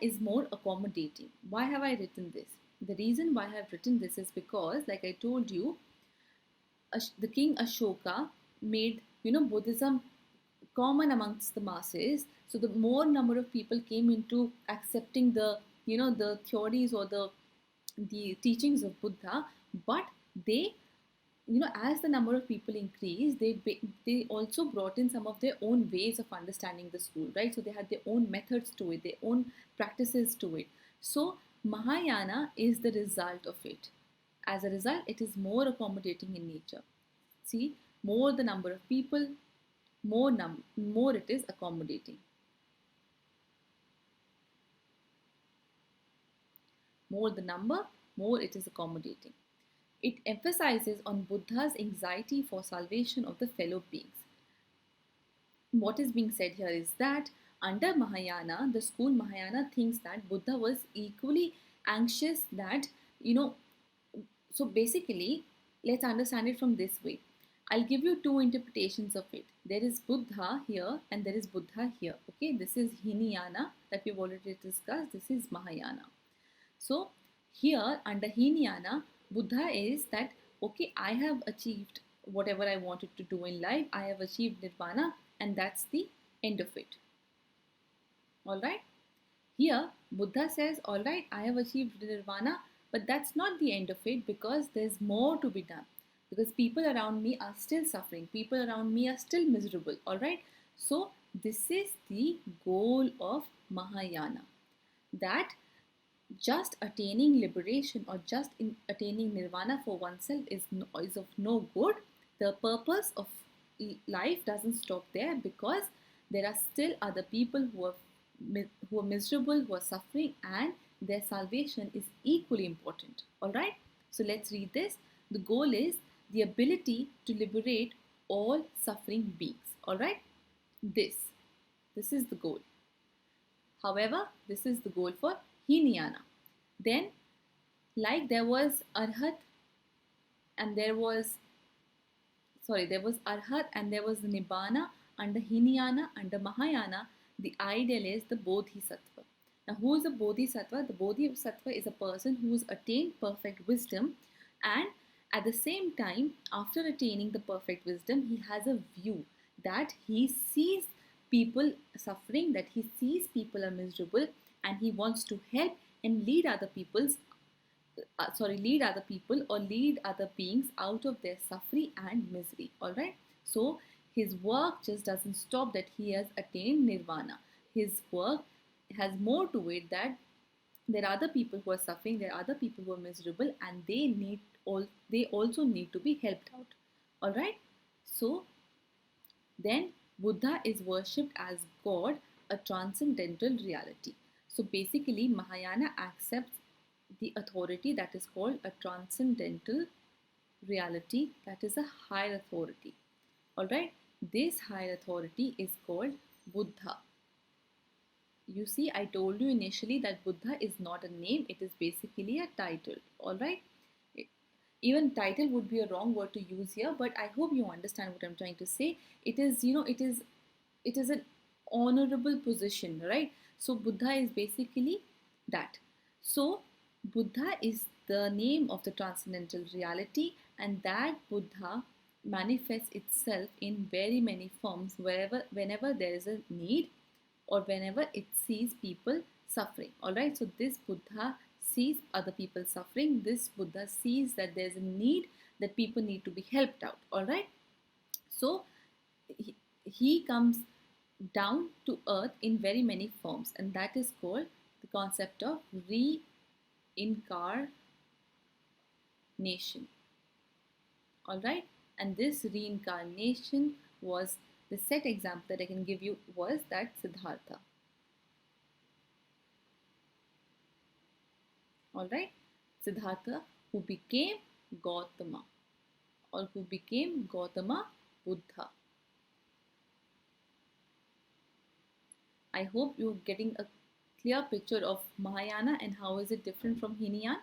is more accommodating. Why have I written this? The reason why I have written this is because, like I told you, the king Ashoka made Buddhism common amongst the masses. So the more number of people came into accepting the theories or the teachings of Buddha, but they, as the number of people increased, they also brought in some of their own ways of understanding the school, right? So they had their own methods to it, their own practices to it. So Mahayana is the result of it. As a result, it is more accommodating in nature. See, more the number of people, more it is accommodating. More the number, more it is accommodating. It emphasizes on Buddha's anxiety for salvation of the fellow beings. What is being said here is that under Mahayana, the school Mahayana thinks that Buddha was equally anxious that, you know, so basically, let's understand it from this way. I'll give you two interpretations of it. There is Buddha here and there is Buddha here. Okay, this is Hinayana that we've already discussed. This is Mahayana. So here under Hinayana, Buddha is that, okay, I have achieved whatever I wanted to do in life. I have achieved Nirvana and that's the end of it. Alright. Here Buddha says, alright, I have achieved Nirvana, but that's not the end of it, because there's more to be done. Because people around me are still suffering. People around me are still miserable. Alright. So this is the goal of Mahayana. That just attaining liberation or just attaining nirvana for oneself is of no good. The purpose of life doesn't stop there, because there are still other people who are miserable, who are suffering, and their salvation is equally important. All right. So let's read this. The goal is the ability to liberate all suffering beings. All right. This is the goal. However, this is the goal for Hinayana. Then, like there was Arhat and there was Arhat and there was Nibbana under Hinayana, under Mahayana, the ideal is the Bodhisattva. Now, who is a Bodhisattva? The Bodhisattva is a person who has attained perfect wisdom, and at the same time, after attaining the perfect wisdom, he has a view that he sees people suffering, that he sees people are miserable, and he wants to help and lead other people or lead other beings out of their suffering and misery. All right. So his work just doesn't stop that he has attained nirvana. His work has more to it, that there are other people who are suffering, there are other people who are miserable, and they also need to be helped out. All right. So then Buddha is worshipped as God, a transcendental reality. So basically, Mahayana accepts the authority that is called a transcendental reality, that is a higher authority. Alright, this higher authority is called Buddha. You see, I told you initially that Buddha is not a name, it is basically a title. Alright, even title would be a wrong word to use here, but I hope you understand what I'm trying to say. It is, it is an honorable position, right? So Buddha is basically that. So Buddha is the name of the transcendental reality, and that Buddha manifests itself in very many forms whenever there is a need or whenever it sees people suffering. Alright, so this Buddha sees other people suffering. This Buddha sees that there's a need, that people need to be helped out. Alright, so he comes down to earth in very many forms, and that is called the concept of reincarnation. Alright, and this reincarnation was, the set example that I can give you was that Siddhartha. Alright, Siddhartha, who became Gautama, or who became Gautama Buddha. I hope you're getting a clear picture of Mahayana and how is it different from Hinayana.